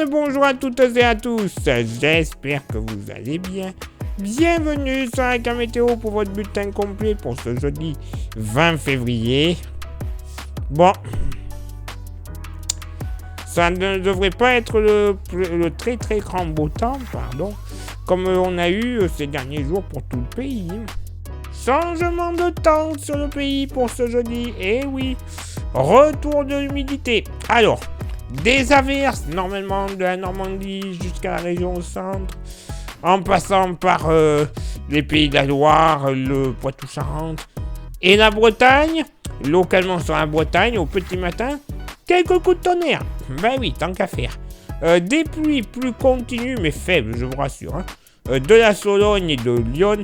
bonjour à toutes et à tous, j'espère que vous allez bien. Bienvenue sur la carte météo pour votre bulletin complet pour ce jeudi 20 février. Bon, ça ne devrait pas être le très très grand beau temps, comme on a eu ces derniers jours pour tout le pays. Changement de temps sur le pays pour ce jeudi, et oui, retour de l'humidité. Alors, des averses, normalement, de la Normandie jusqu'à la région au centre, en passant par les pays de la Loire, le Poitou-Charentes et la Bretagne. Localement sur la Bretagne, au petit matin, quelques coups de tonnerre. Ben oui, tant qu'à faire. Des pluies plus continues, mais faibles, je vous rassure. De la Sologne et de Lyon,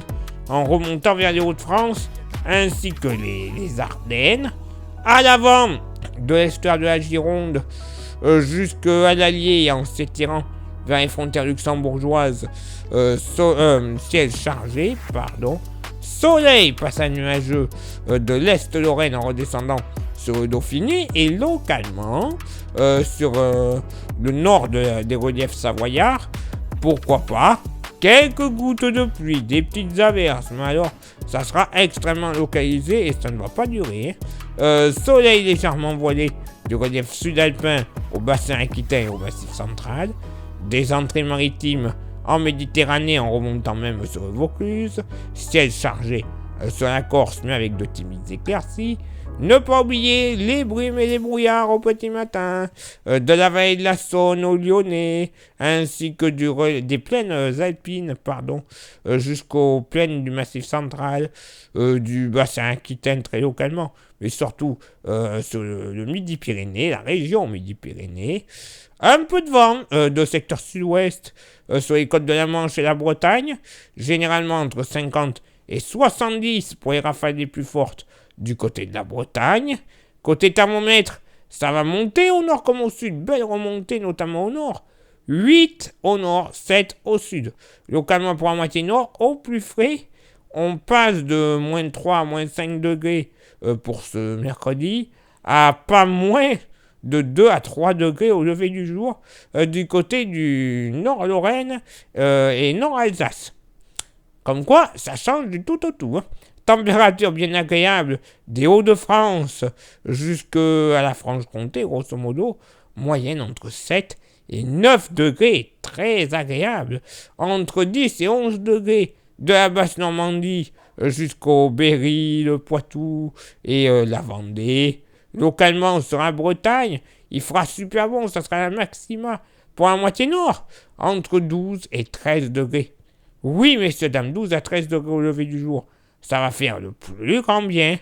en remontant vers les Hauts-de-France, ainsi que les Ardennes. À l'avant de l'estuaire de la Gironde, jusqu'à l'Allier, en s'étirant vers les frontières luxembourgeoises, ciel chargé, soleil passant nuageux de l'Est Lorraine en redescendant sur le Dauphiné et localement sur le nord des reliefs savoyards, pourquoi pas, quelques gouttes de pluie, des petites averses, mais alors ça sera extrêmement localisé et ça ne va pas durer. Soleil légèrement voilé du relief sud-alpin au bassin aquitain et au massif central, des entrées maritimes en Méditerranée en remontant même sur le Vaucluse, ciel chargé sur la Corse mais avec de timides éclaircies. Ne pas oublier les brumes et les brouillards au petit matin, de la vallée de la Saône au Lyonnais, ainsi que des plaines alpines, jusqu'aux plaines du Massif central, du bassin aquitain très localement, mais surtout sur le Midi-Pyrénées, la région Midi-Pyrénées. Un peu de vent de secteur sud-ouest sur les côtes de la Manche et la Bretagne, généralement entre 50 et 70 pour les rafales les plus fortes du côté de la Bretagne. Côté thermomètre, ça va monter au nord comme au sud, belle remontée notamment au nord. 8 au nord, 7 au sud. Localement pour la moitié nord, au plus frais, on passe de moins 3 à moins 5 degrés pour ce mercredi, à pas moins de 2 à 3 degrés au lever du jour du côté du Nord-Lorraine et Nord-Alsace. Comme quoi, ça change du tout au tout. Température bien agréable des Hauts-de-France jusqu'à la Franche-Comté, grosso modo, moyenne entre 7 et 9 degrés, très agréable. Entre 10 et 11 degrés de la Basse-Normandie jusqu'au Berry, le Poitou et la Vendée. Localement sur la Bretagne, il fera super bon, ça sera la maxima pour la moitié nord, entre 12 et 13 degrés. Oui, messieurs, dames, 12 à 13 degrés au lever du jour, ça va faire le plus grand bien.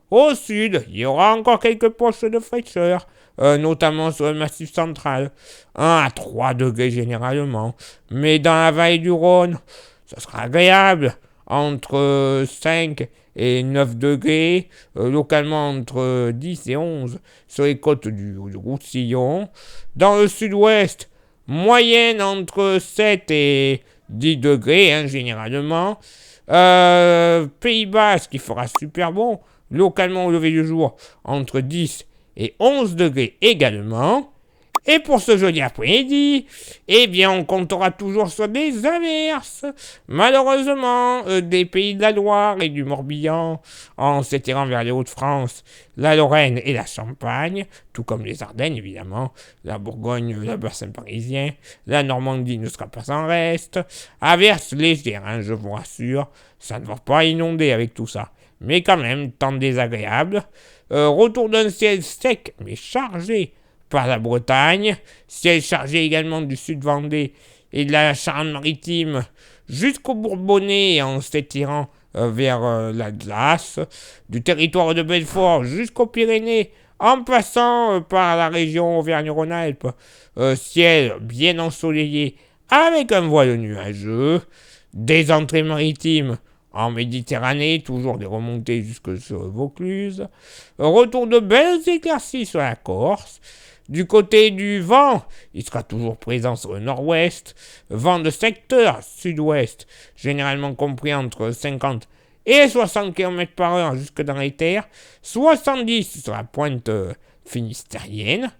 Au sud, il y aura encore quelques poches de fraîcheur, notamment sur le massif central, 1 à 3 degrés généralement, mais dans la vallée du Rhône, ça sera agréable, entre 5 et 9 degrés, localement entre 10 et 11 sur les côtes du Roussillon. Dans le sud-ouest, moyenne entre 7 et 10 degrés, généralement. Pays Basque, qui fera super bon, localement au lever du jour, entre 10 et 11 degrés également. Et pour ce jeudi après-midi, on comptera toujours sur des averses. Malheureusement, des pays de la Loire et du Morbihan, en s'étirant vers les Hauts-de-France, la Lorraine et la Champagne, tout comme les Ardennes évidemment, la Bourgogne, le bassin parisien, la Normandie ne sera pas en reste. Averses légères, je vous rassure, ça ne va pas inonder avec tout ça. Mais quand même, temps désagréable. Retour d'un ciel sec mais chargé par la Bretagne, ciel chargé également du sud-Vendée et de la Charente-Maritime jusqu'au Bourbonnais en s'étirant vers la glace, du territoire de Belfort jusqu'aux Pyrénées en passant par la région Auvergne-Rhône-Alpes, ciel bien ensoleillé avec un voile nuageux, des entrées maritimes en Méditerranée, toujours des remontées jusque sur le Vaucluse, retour de belles éclaircies sur la Corse. Du côté du vent, il sera toujours présent sur le nord-ouest, vent de secteur sud-ouest, généralement compris entre 50 et 60 km/h jusque dans les terres, 70 sur la pointe finistérienne.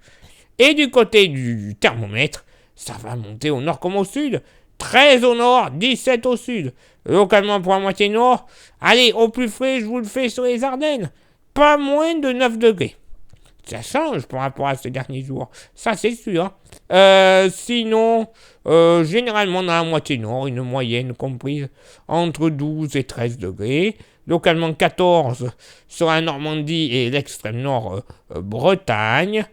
Et du côté du thermomètre, ça va monter au nord comme au sud. 13 au nord, 17 au sud. Localement pour la moitié nord, allez, au plus frais, je vous le fais sur les Ardennes. Pas moins de 9 degrés. Ça change par rapport à ces derniers jours. Ça, c'est sûr. Sinon, généralement, dans la moitié nord, une moyenne comprise entre 12 et 13 degrés. Localement, 14 sur la Normandie et l'extrême nord Bretagne.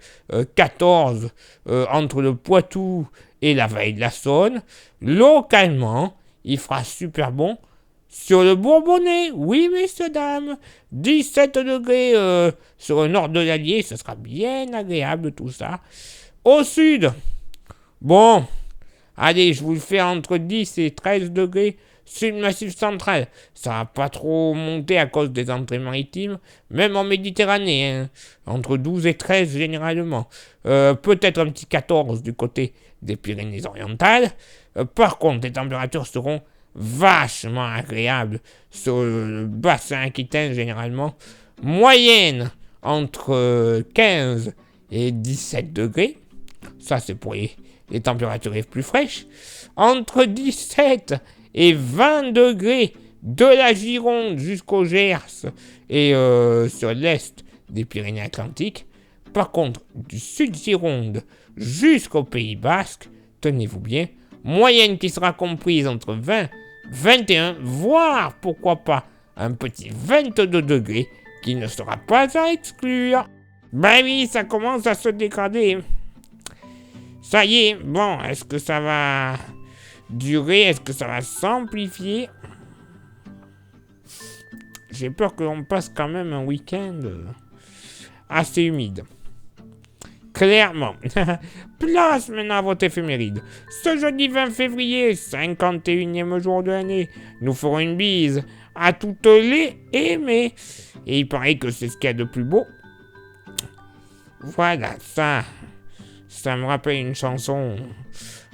14 entre le Poitou et la vallée de la Saône. Localement, il fera super bon sur le Bourbonnais, oui messieurs, dames, 17 degrés sur le nord de l'Allier, ce sera bien agréable tout ça. Au sud, bon, allez, je vous le fais entre 10 et 13 degrés sur le Massif central. Ça va pas trop monter à cause des entrées maritimes, même en Méditerranée, hein, entre 12 et 13 généralement. Peut-être un petit 14 du côté des Pyrénées-Orientales. Par contre, les températures seront vachement agréable sur le bassin aquitaine généralement. Moyenne entre 15 et 17 degrés. Ça, c'est pour les températures les plus fraîches. Entre 17 et 20 degrés de la Gironde jusqu'au Gers et sur l'est des Pyrénées-Atlantiques. Par contre, du sud Gironde jusqu'au Pays Basque, tenez-vous bien, moyenne qui sera comprise entre 20, 21, voire pourquoi pas un petit 22 degrés qui ne sera pas à exclure. Ben oui, ça commence à se dégrader. Ça y est, bon, est-ce que ça va durer? Est-ce que ça va s'amplifier? J'ai peur que l'on passe quand même un week-end assez humide. Clairement. Place maintenant à votre éphéméride. Ce jeudi 20 février, 51e jour de l'année, nous ferons une bise à toutes les aimées. Et il paraît que c'est ce qu'il y a de plus beau. Voilà, ça me rappelle une chanson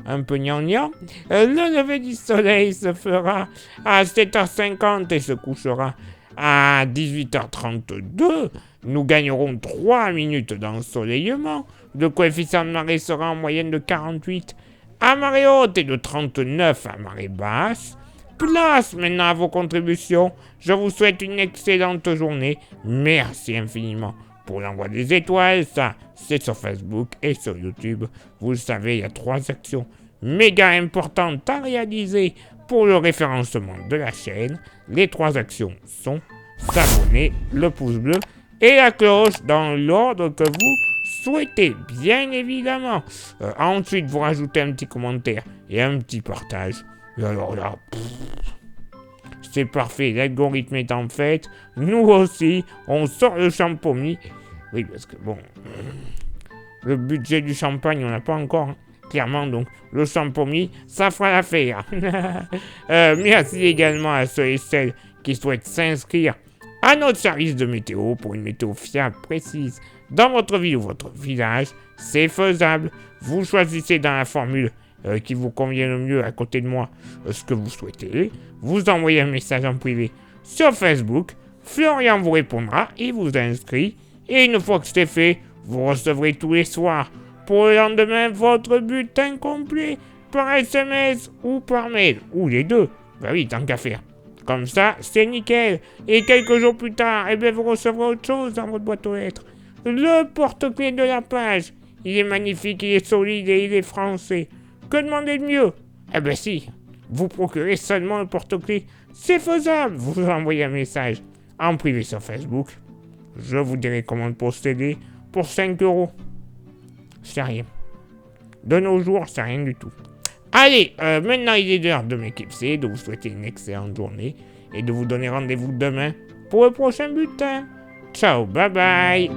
un peu gnangnan. Le lever du soleil se fera à 7h50 et se couchera à 18h32. Nous gagnerons 3 minutes d'ensoleillement. Le coefficient de marée sera en moyenne de 48 à marée haute et de 39 à marée basse. Place maintenant à vos contributions. Je vous souhaite une excellente journée. Merci infiniment pour l'envoi des étoiles. Ça, c'est sur Facebook et sur YouTube. Vous le savez, il y a 3 actions méga importantes à réaliser pour le référencement de la chaîne. Les 3 actions sont s'abonner, le pouce bleu et la cloche dans l'ordre que vous souhaitez, bien évidemment. Ensuite, vous rajoutez un petit commentaire et un petit partage. Et alors là, c'est parfait, l'algorithme est en fait. Nous aussi, on sort le champomis. Oui, parce que bon, le budget du champagne, on n'a pas encore, hein, clairement, donc le champomis, ça fera l'affaire. Merci également à ceux et celles qui souhaitent s'inscrire à notre service de météo pour une météo fiable, précise, dans votre ville ou votre village. C'est faisable. Vous choisissez dans la formule qui vous convient le mieux à côté de moi ce que vous souhaitez. Vous envoyez un message en privé sur Facebook. Florian vous répondra et vous inscrit. Et une fois que c'est fait, vous recevrez tous les soirs pour le lendemain votre bulletin complet par SMS ou par mail. Ou les deux. Bah oui, tant qu'à faire. Comme ça, c'est nickel. Et quelques jours plus tard, eh bien, vous recevrez autre chose dans votre boîte aux lettres. Le porte-clés de la page. Il est magnifique, il est solide et il est français. Que demander de mieux? Eh bien si, vous procurez seulement le porte-clés. C'est faisable. Vous envoyez un message en privé sur Facebook. Je vous dirai comment procéder pour 5 €. C'est rien. De nos jours, c'est rien du tout. Allez, maintenant il est l'heure de m'éclipser, de vous souhaiter une excellente journée et de vous donner rendez-vous demain pour le prochain bulletin. Ciao, bye bye.